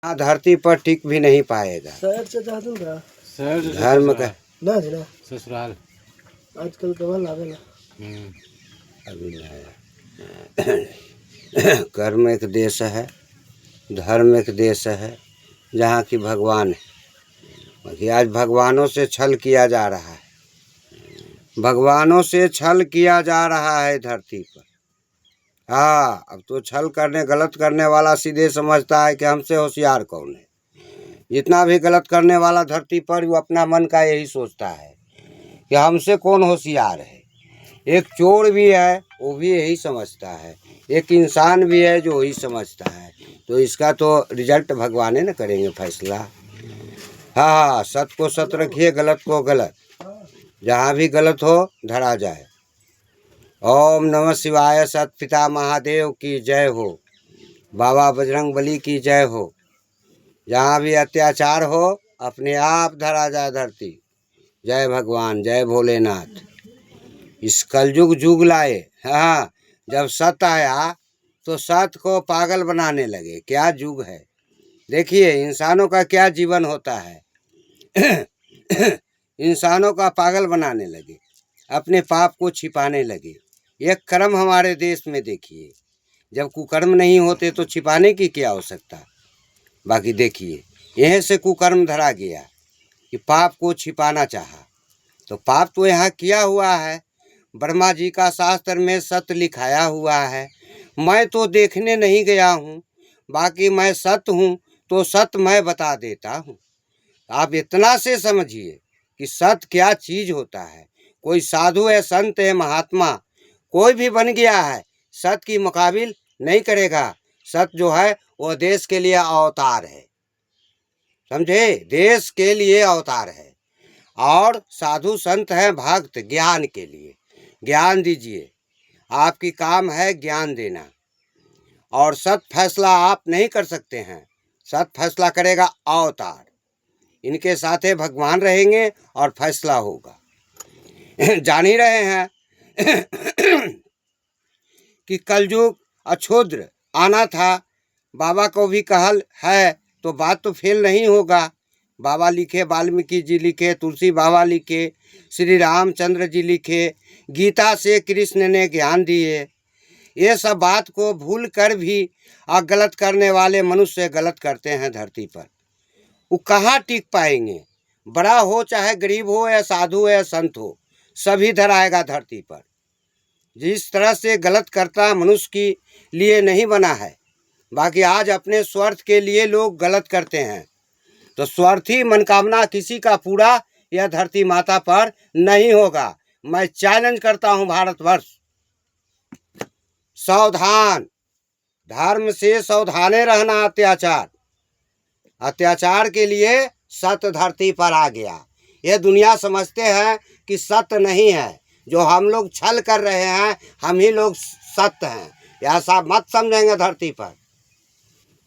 यहाँ धरती पर टिक भी नहीं पाएगा। शहर से चाहतूँ का धर्म का ना जिला ससुराल आजकल कमल आवेला अभी नहीं। कर्म एक देश है, धर्म एक देश है, जहाँ की भगवान है। बाकी आज भगवानों से छल किया जा रहा है, भगवानों से छल किया जा रहा है धरती पर। हाँ, अब तो छल करने गलत करने वाला सीधे समझता है कि हमसे होशियार कौन है। जितना भी गलत करने वाला धरती पर वो अपना मन का यही सोचता है कि हमसे कौन होशियार है। एक चोर भी है वो भी यही समझता है, एक इंसान भी है जो वही समझता है। तो इसका तो रिजल्ट भगवान है ना करेंगे फैसला। हाँ, सत्य को सत्य रखिए, गलत को गलत, जहाँ भी गलत हो धरा जाए। ओम नमः शिवाय। सत पिता महादेव की जय हो, बाबा बजरंग बली की जय हो। जहाँ भी अत्याचार हो अपने आप धरा जाए धरती। जय भगवान, जय भोलेनाथ। इस कलयुग जुग लाए। हाँ, जब सत्य आया तो सत्य को पागल बनाने लगे। क्या युग है, देखिए इंसानों का क्या जीवन होता है। इंसानों का पागल बनाने लगे, अपने पाप को छिपाने लगे। एक कर्म हमारे देश में देखिए, जब कुकर्म नहीं होते तो छिपाने की क्या आवश्यकता। बाकी देखिए यहीं से कुकर्म धरा गया कि पाप को छिपाना चाहा, तो पाप तो यहाँ किया हुआ है। ब्रह्मा जी का शास्त्र में सत्य लिखाया हुआ है। मैं तो देखने नहीं गया हूँ, बाकी मैं सत्य हूँ तो सत्य मैं बता देता हूँ। आप इतना से समझिए कि सत्य क्या चीज़ होता है। कोई साधु है, संत है, महात्मा कोई भी बन गया है, सत्य की मुकाबिल नहीं करेगा। सत्य जो है वो देश के लिए अवतार है, समझे, देश के लिए अवतार है। और साधु संत है भक्त ज्ञान के लिए। ज्ञान दीजिए, आपकी काम है ज्ञान देना। और सत फैसला आप नहीं कर सकते हैं, सत फैसला करेगा अवतार। इनके साथे भगवान रहेंगे और फैसला होगा। जान ही रहे हैं कि कलयुग अछूद्र आना था। बाबा को भी कहल है तो बात तो फेल नहीं होगा। बाबा लिखे, वाल्मीकि जी लिखे, तुलसी बाबा लिखे, श्री रामचंद्र जी लिखे, गीता से कृष्ण ने ज्ञान दिए। ये सब बात को भूल कर भी गलत करने वाले मनुष्य गलत करते हैं धरती पर। वो कहाँ टिक पाएंगे। बड़ा हो चाहे गरीब हो या साधु हो या संत हो, सभी धराएगा धरती पर। जिस तरह से गलत करता मनुष्य के लिए नहीं बना है। बाकी आज अपने स्वार्थ के लिए लोग गलत करते हैं, तो स्वार्थी मनकामना किसी का पूरा यह धरती माता पर नहीं होगा। मैं चैलेंज करता हूं भारतवर्ष, सावधान, धर्म से सावधाने रहना। अत्याचार के लिए सत्य धरती पर आ गया। यह दुनिया समझते हैं कि सत्य नहीं है, जो हम लोग छल कर रहे हैं हम ही लोग सत्य हैं। ऐसा मत समझेंगे धरती पर।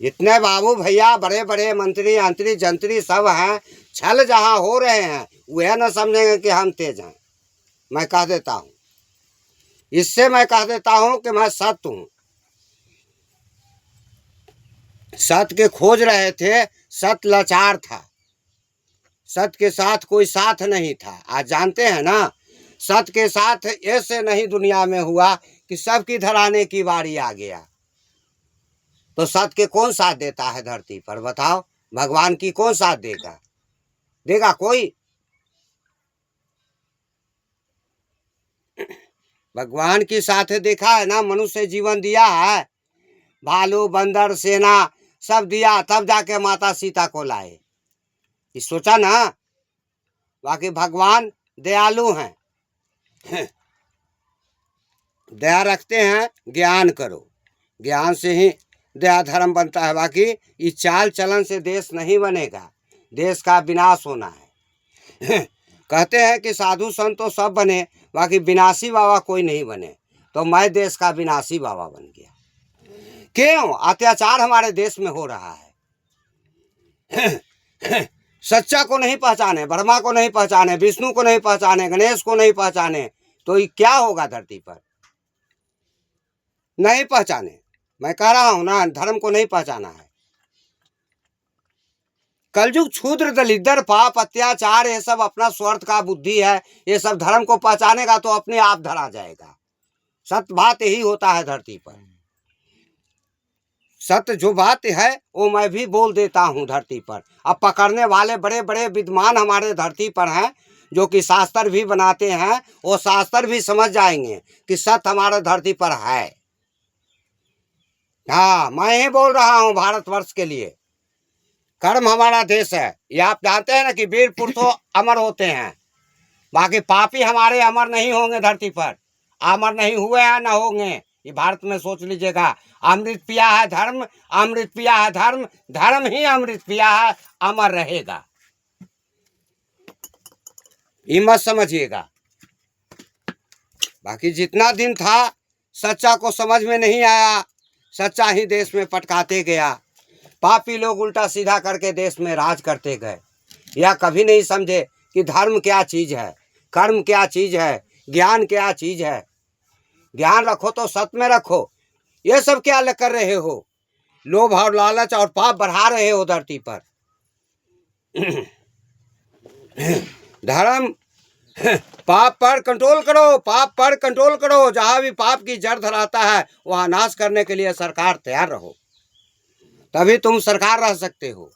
जितने बाबू भैया बड़े बड़े मंत्री अंतरी जंत्री सब हैं, छल जहाँ हो रहे हैं वह न समझेंगे कि हम तेज हैं। मैं कह देता हूँ, इससे मैं कह देता हूँ कि मैं सत्य हूँ। सत्य के खोज रहे थे, सत्य लाचार था, सत्य के साथ कोई साथ नहीं था। आज जानते हैं ना, सत्य के साथ ऐसे नहीं दुनिया में हुआ कि सबकी धराने की बारी आ गया। तो सत्य के कौन साथ देता है धरती पर, बताओ। भगवान की कौन साथ देगा, देगा कोई। भगवान की साथ देखा है ना, मनुष्य जीवन दिया है, भालू बंदर सेना सब दिया, तब जाके माता सीता को लाए। ये सोचा ना। बाकी भगवान दयालु हैं, दया रखते हैं। ज्ञान करो, ज्ञान से ही दया धर्म बनता है। बाकी इस चाल चलन से देश नहीं बनेगा, देश का विनाश होना है। कहते हैं कि साधु संत तो सब बने, बाकी विनाशी बाबा कोई नहीं बने। तो मैं देश का विनाशी बाबा बन गया। क्यों? अत्याचार हमारे देश में हो रहा है। सच्चा को नहीं पहचाने, ब्रह्मा को नहीं पहचाने, विष्णु को नहीं पहचाने, गणेश को नहीं पहचाने, तो ये क्या होगा धरती पर। नहीं पहचाने, मैं कह रहा हूं ना, धर्म को नहीं पहचाना है। कलयुग क्षुद्र दलिद्र पाप अत्याचार ये सब अपना स्वार्थ का बुद्धि है। ये सब धर्म को पहचानेगा तो अपने आप धरा जाएगा। सत्य बात यही होता है धरती पर। सत्य जो बात है वो मैं भी बोल देता हूँ धरती पर। अब पकड़ने वाले बड़े बड़े विद्वान हमारे धरती पर हैं, जो कि शास्त्र भी बनाते हैं। वो शास्त्र भी समझ जाएंगे कि सत्य हमारे धरती पर है। हाँ, मैं ही बोल रहा हूँ भारतवर्ष के लिए। कर्म हमारा देश है। ये आप जानते हैं ना कि वीर पुरुषों अमर होते हैं, बाकी पापी हमारे अमर नहीं होंगे धरती पर। अमर नहीं हुए हैं, ना होंगे। ये भारत में सोच लीजिएगा। अमृत पिया है धर्म, अमृत पिया है धर्म, धर्म ही अमृत पिया है, अमर रहेगा। ये मत समझिएगा। बाकी जितना दिन था सच्चा को समझ में नहीं आया, सच्चा ही देश में पटकाते गया। पापी लोग उल्टा सीधा करके देश में राज करते गए। या कभी नहीं समझे कि धर्म क्या चीज़ है, कर्म क्या चीज़ है, ज्ञान क्या चीज़ है। ज्ञान रखो तो सत्य में रखो। ये सब क्या कर रहे हो? लोभ और लालच और पाप बढ़ा रहे हो धरती पर। धर्म पाप पर कंट्रोल करो, पाप पर कंट्रोल करो। जहाँ भी पाप की जड़ धराता है वहाँ नाश करने के लिए सरकार तैयार रहो, तभी तुम सरकार रह सकते हो।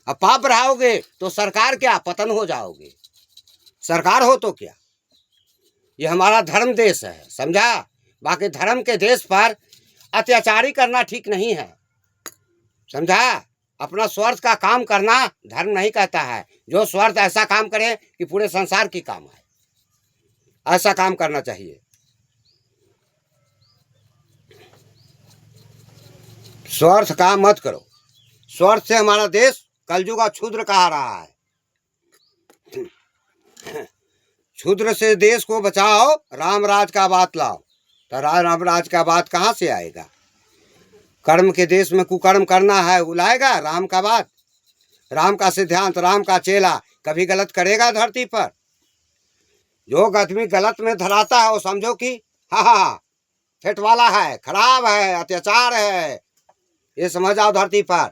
अब पाप बढ़ाओगे तो सरकार क्या, पतन हो जाओगे। सरकार हो तो क्या। ये हमारा धर्म देश है, समझा। बाकी धर्म के देश पर अत्याचारी करना ठीक नहीं है, समझा। अपना स्वार्थ का काम करना धर्म नहीं कहता है। जो स्वार्थ ऐसा काम करे कि पूरे संसार की काम है, ऐसा काम करना चाहिए। स्वार्थ काम मत करो। स्वार्थ से हमारा देश कलयुग का क्षुद्र कहा रहा है। क्षुद्र से देश को बचाओ, राम राज का बात लाओ। तो राम राज का बात कहाँ से आएगा? कर्म के देश में कुकर्म करना है, उलाएगा राम का बात। राम का सिद्धांत, राम का चेला कभी गलत करेगा धरती पर? जो आदमी गलत में धराता है वो समझो कि हाँ फेट वाला है, खराब है, अत्याचार है। ये समझ आओ धरती पर।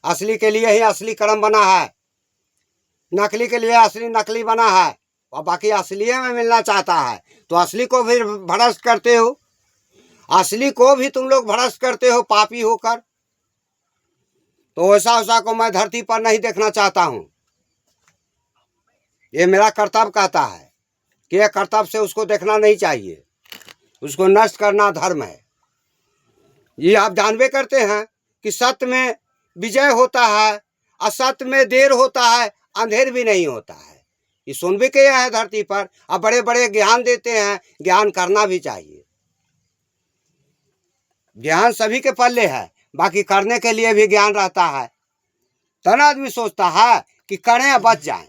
असली के लिए ही असली कर्म बना है, नकली के लिए असली नकली बना है। और बाकी असली में मिलना चाहता है तो असली को भी भ्रष्ट करते हो। असली को भी तुम लोग भ्रष्ट करते हो पापी होकर। तो ऐसा को मैं धरती पर नहीं देखना चाहता हूँ। ये मेरा कर्तव्य कहता है कि यह कर्तव्य से उसको देखना नहीं चाहिए। उसको नष्ट करना धर्म है। ये आप जानबे करते हैं कि सत्य में विजय होता है, असत्य में देर होता है, अंधेर भी नहीं होता है। ये सुन भी किया है धरती पर। अब बड़े बड़े ज्ञान देते हैं, ज्ञान करना भी चाहिए। ज्ञान सभी के पल्ले है, बाकी करने के लिए भी ज्ञान रहता है। तब आदमी सोचता है कि करें या बच जाएं।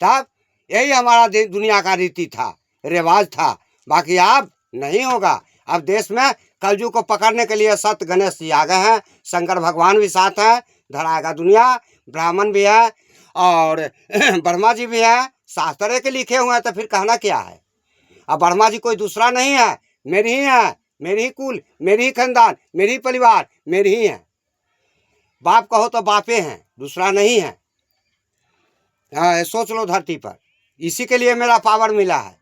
तब यही हमारा दुनिया का रीति था, रिवाज था। बाकी अब नहीं होगा। अब देश में कलयुग को पकड़ने के लिए सत्य गणेश जी आ गए हैं, शंकर भगवान भी साथ हैं, धराएगा दुनिया। ब्राह्मण भी है और ब्रह्मा जी भी है, शास्त्र के लिखे हुए हैं। तो फिर कहना क्या है? अब ब्रह्मा जी कोई दूसरा नहीं है, मेरी ही है, मेरी ही कुल, मेरी ही खानदान, मेरी ही परिवार, मेरी ही है। बाप कहो तो बापे हैं, दूसरा नहीं है। हाँ, सोच लो धरती पर। इसी के लिए मेरा पावर मिला है।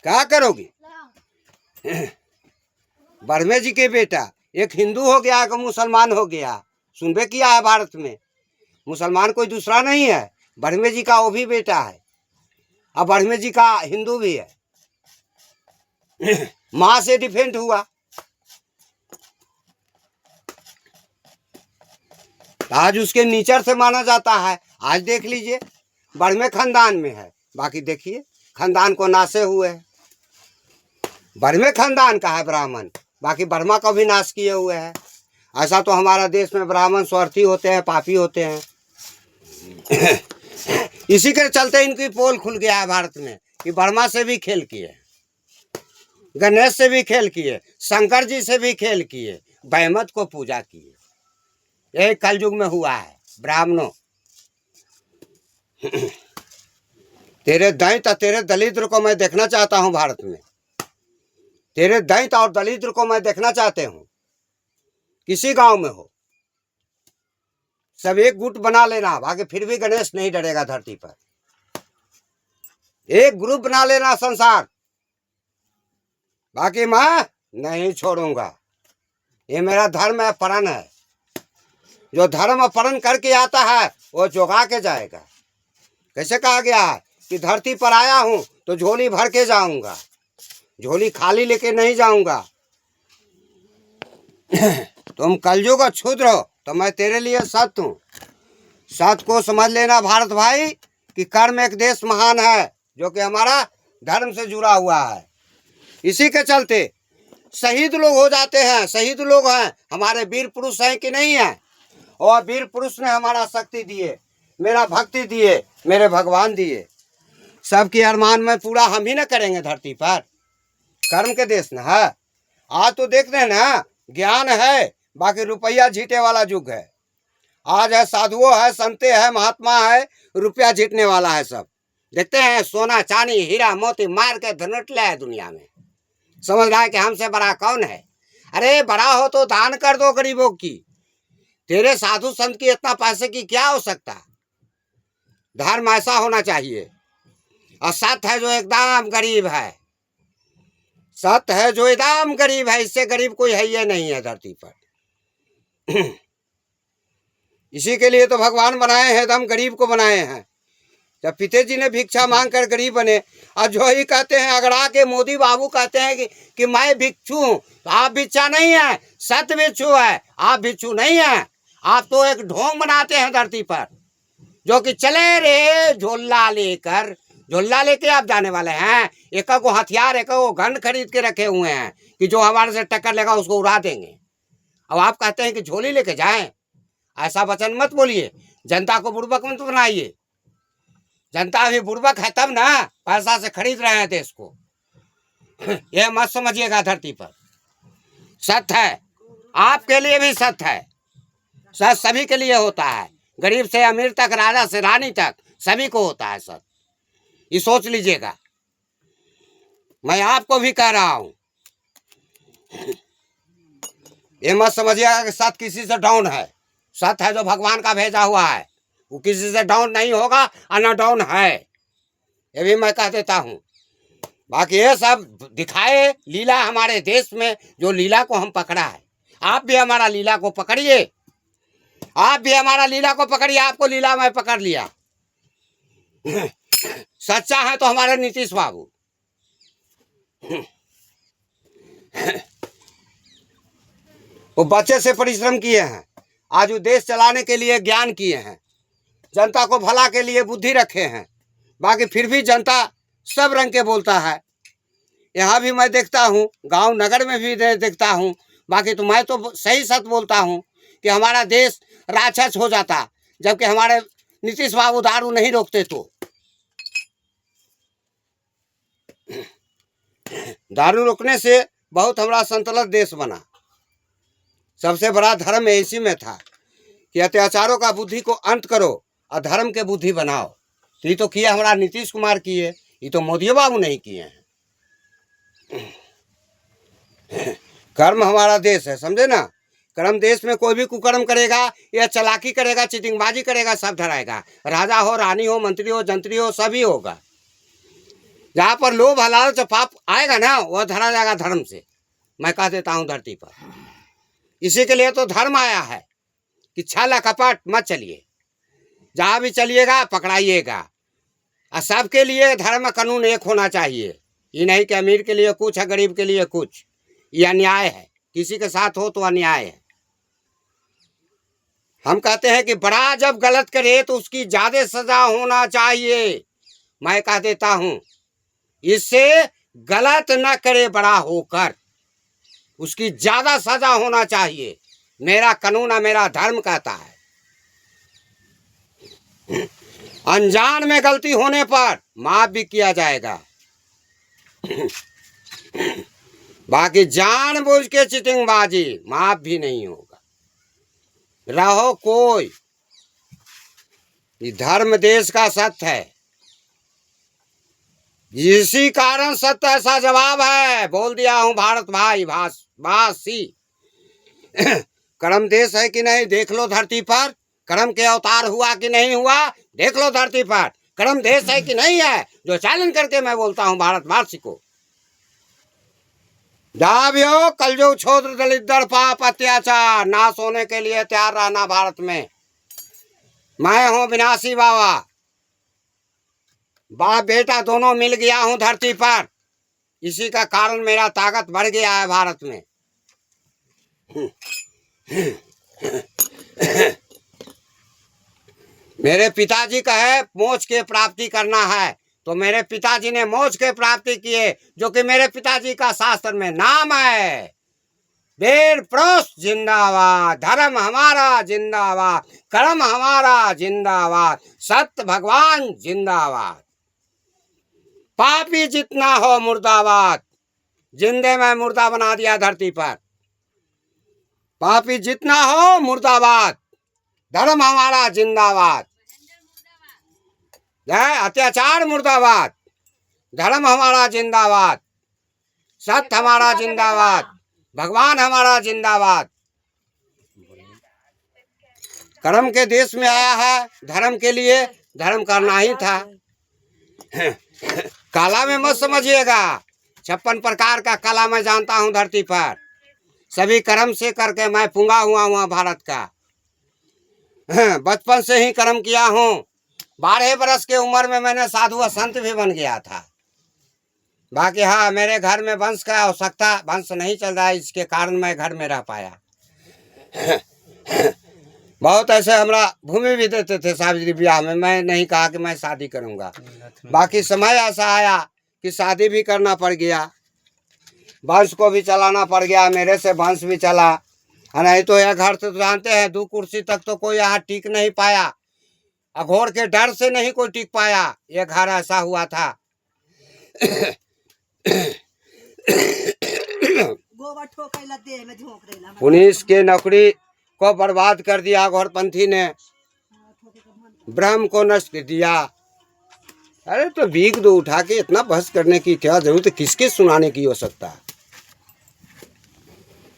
क्या करोगी? ब्रह्मे जी के बेटा एक हिंदू हो गया, एक मुसलमान हो गया। सुनबे किया है भारत में। मुसलमान कोई दूसरा नहीं है, ब्रह्मे जी का वो भी बेटा है। अब ब्रह्मे जी का हिंदू भी है। माँ से डिफेंड हुआ। आज उसके नीचर से माना जाता है। आज देख लीजिए, ब्रह्मे खानदान में है, बाकी देखिए खानदान को नाशे हुए है। ब्रह्मे खानदान का है ब्राह्मण, बाकी ब्रह्मा को भी नाश किए हुए है। ऐसा तो हमारा देश में ब्राह्मण स्वार्थी होते हैं, पापी होते हैं। इसी के चलते इनकी पोल खुल गया है भारत में कि ब्रह्मा से भी खेल किए, गणेश से भी खेल किए, शंकर जी से भी खेल किए, बैमत को पूजा किए। यही कलयुग में हुआ है। ब्राह्मणों, तेरे दैत और तेरे दलिद्र को मैं देखना चाहता हूं भारत में। तेरे दैत और दलिद्र को मैं देखना चाहते हूं। किसी गांव में हो, सब एक गुट बना लेना, बाकी फिर भी गणेश नहीं डरेगा धरती पर। एक ग्रुप बना लेना संसार, बाकी मैं नहीं छोड़ूंगा। ये मेरा धर्म है, परण है। जो धर्म परण करके आता है वो जोगा के जाएगा। कैसे कहा गया है कि धरती पर आया हूं तो झोली भर के जाऊंगा, झोली खाली लेके नहीं जाऊंगा। तुम कलयुग क्षुद्र हो तो मैं तेरे लिए सत्य हूं। सत्य को समझ लेना भारत भाई कि कर्म एक देश महान है जो कि हमारा धर्म से जुड़ा हुआ है। इसी के चलते शहीद लोग हो जाते हैं, शहीद लोग हैं, हमारे वीर पुरुष हैं कि नहीं है। और वीर पुरुष ने हमारा शक्ति दिए, मेरा भक्ति दिए, मेरे भगवान दिए। सबकी अरमान में पूरा हम ही ना करेंगे धरती पर, कर्म के देश ना है। आज तो देखते हैं ना, ज्ञान है बाकी रुपया जीते वाला युग है। आज है साधुओं है, संते है, महात्मा है, रुपया जीतने वाला है। सब देखते हैं सोना चांदी हीरा मोती मार के धनुटला है दुनिया में। समझ रहा है कि हमसे बड़ा कौन है। अरे बड़ा हो तो दान कर दो गरीबों की। तेरे साधु संत की इतना पैसे की क्या आवश्यकता। धर्म ऐसा होना चाहिए। और सत्य है जो एकदम गरीब है, सत्य है जो एकदम गरीब है, इससे गरीब कोई है ही नहीं है धरती पर। इसी के लिए तो भगवान बनाए हैं, एकदम गरीब को बनाए हैं। जब पिताजी ने भिक्षा मांग कर गरीब बने, और जो ही कहते हैं अगर आके मोदी बाबू कहते हैं कि मैं भिक्षु हूं, तो आप भिक्षा नहीं है, सत्य भिक्षु है। आप भिक्षु नहीं है, आप तो एक ढोंग बनाते हैं धरती पर, जो कि चले रे झोला लेकर। झोला लेके आप जाने वाले हैं, एक को हथियार एक को गन खरीद के रखे हुए हैं कि जो हमारे से टक्कर लेगा उसको उड़ा देंगे। अब आप कहते हैं कि झोली लेके जाएं। ऐसा वचन मत बोलिए, जनता को बुड़बक मत बनाइए। जनता अभी बुड़बक है तब ना पैसा से खरीद रहे हैं देश को। यह मत समझिएगा धरती पर। सत्य है, आपके लिए भी सत्य है। सत्य सभी के लिए होता है, गरीब से अमीर तक, राजा से रानी तक, सभी को होता है सत्य। ये सोच लीजिएगा, मैं आपको भी कह रहा हूं। ये मत समझिएगा कि सत्य किसी से डाउन है। सत्य है जो भगवान का भेजा हुआ है, वो किसी से डाउन नहीं होगा और न डाउन है, ये भी मैं कह देता हूं। बाकी ये सब दिखाए लीला हमारे देश में, जो लीला को हम पकड़ा है। आप भी हमारा लीला को पकड़िए, आप भी हमारा लीला को पकड़िए। आपको लीला में पकड़ लिया। सच्चा है तो हमारे नीतीश बाबू। वो बच्चे से परिश्रम किए हैं, आज वो देश चलाने के लिए ज्ञान किए हैं, जनता को भला के लिए बुद्धि रखे हैं। बाकी फिर भी जनता सब रंग के बोलता है। यहाँ भी मैं देखता हूँ, गांव नगर में भी देखता हूँ। बाकी तो मैं तो सही सच बोलता हूँ कि हमारा देश राक्षस हो जाता, जबकि हमारे नीतीश बाबू दारू नहीं रोकते। तो दारू रोकने से बहुत हमारा संतुलित देश बना। सबसे बड़ा धर्म इसी में था कि अत्याचारों का बुद्धि को अंत करो और धर्म के बुद्धि बनाओ। तो ये तो किया हमारा नीतीश कुमार किए, ये तो मोदी बाबू नहीं किए हैं। कर्म हमारा देश है, समझे ना। कर्म देश में कोई भी कुकर्म करेगा या चालाकी करेगा, चीटिंगबाजी करेगा, सब धराएगा। राजा हो, रानी हो, मंत्री हो, जंत्री हो, सभी होगा। जहाँ पर लोभ हलाल से पाप आएगा ना, वह धरा जाएगा धर्म से। मैं कह देता हूँ धरती पर। इसी के लिए तो धर्म आया है कि छल कपट मत चलिए, जहाँ भी चलिएगा पकड़ाइएगा। और सबके लिए धर्म कानून एक होना चाहिए। ये नहीं कि अमीर के लिए कुछ है, गरीब के लिए कुछ। ये अन्याय है, किसी के साथ हो तो अन्याय है। हम कहते हैं कि बड़ा जब गलत करे तो उसकी ज्यादा सजा होना चाहिए। मैं कह देता हूं, इससे गलत न करे, बड़ा होकर उसकी ज्यादा सजा होना चाहिए। मेरा कानून और मेरा धर्म कहता है। अनजान में गलती होने पर माफ भी किया जाएगा, बाकी जानबूझ के चिटिंगबाजी माफ भी नहीं होगा। रहो कोई, ये धर्म देश का सत्य है। इसी कारण सत्य ऐसा जवाब है, बोल दिया हूं भारत भाई भासी। कर्म देश है कि नहीं, देख लो धरती पर। कर्म के अवतार हुआ कि नहीं हुआ, देख लो धरती पर। कर्म देश है कि नहीं है, जो चैलेंज करके मैं बोलता हूँ भारतवासी को। जावियो कलयुग छोड़ दलित दर पाप अत्याचार, नाश होने के लिए तैयार रहना भारत में। मैं हूँ विनाशी बाबा, बाप बेटा दोनों मिल गया हूँ धरती पर। इसी का कारण मेरा ताकत बढ़ गया है भारत में। मेरे पिताजी का है मोक्ष की प्राप्ति करना है, तो मेरे पिताजी ने मोक्ष की प्राप्ति किए, जो कि मेरे पिताजी का शास्त्र में नाम है। वीर पुरुष जिंदाबाद, धर्म हमारा जिंदाबाद, कर्म हमारा जिंदाबाद, सत्य भगवान जिंदाबाद। पापी जितना हो मुर्दाबाद, जिंदे में मुर्दा बना दिया धरती पर। पापी जितना हो मुर्दाबाद, धर्म हमारा जिंदाबाद। जय अत्याचार मुर्दाबाद, धर्म हमारा जिंदाबाद, सत्य हमारा जिंदाबाद, भगवान हमारा जिंदाबाद। कर्म के देश में आया है, धर्म के लिए धर्म करना ही था। कला में मत समझिएगा, 56 प्रकार का कला मैं जानता हूँ धरती पर। सभी कर्म से करके मैं पुंगा हुआ भारत का। बचपन से ही कर्म किया हूँ। 12 बरस के उम्र में मैंने साधु व संत भी बन गया था। बाकी हाँ, मेरे घर में वंश का आवश्यकता, वंश नहीं चल रहा है, इसके कारण मैं घर में रह पाया। बहुत ऐसे हमरा भूमि भी देते थे शादी ब्याह में, मैं नहीं कहा कि मैं शादी करूंगा। बाकी समय ऐसा आया कि शादी भी करना पड़ गया, वंश को भी चलाना पड़ गया, मेरे से वंश भी चला। नहीं तो यह घर से तो जानते हैं 2 कुर्सी तक तो कोई यहाँ टिक नहीं पाया, अघोर के डर से नहीं कोई टिक पाया। ये घर ऐसा हुआ था। पुलिस के नौकरी को बर्बाद कर दिया घोरपंथी ने, ब्रह्म को नष्ट कर दिया। अरे तो भीख दो उठा के, इतना बहस करने की क्या जरूरत है, किसके सुनाने की हो सकता है।